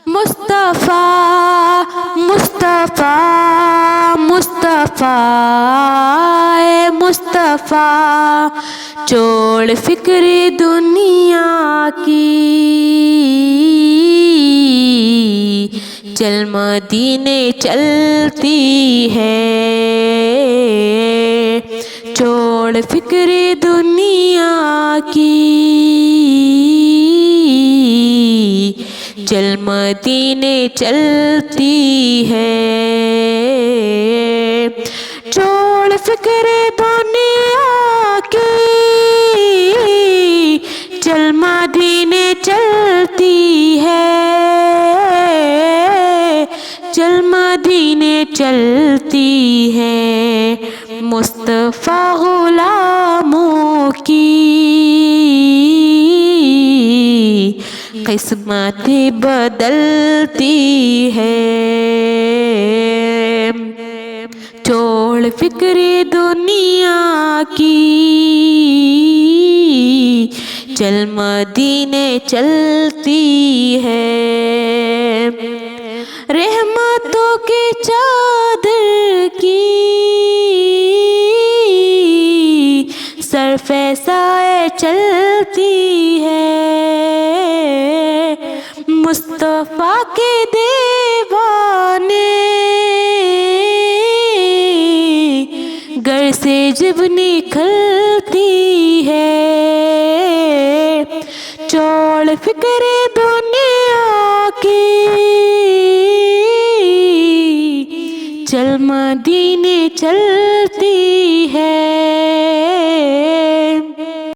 مصطفیٰ مصطفیٰ مصطفیٰ اے مصطفیٰ چھوڑ فکر دنیا کی، چل مدینے چلتی ہے، چھوڑ فکر دنیا کی، چل مدینے چلتی ہے، چھوڑ فکر دنیا کی، چل مدینے چلتی ہے، چل مدینے چلتی ہے، مصطفیٰ غلاموں کی قسمت بدلتی ہے، چھوڑ فکر دنیا کی، چل مدینے چلتی ہے، رحمتوں کی چادر کی سر فیضائے چلتی ہے، مصطفیٰ کے دیوانے گھر سے جب نکلتی ہے، چھوڑ فکر دنیا کی، چل مدینے چلتی ہے،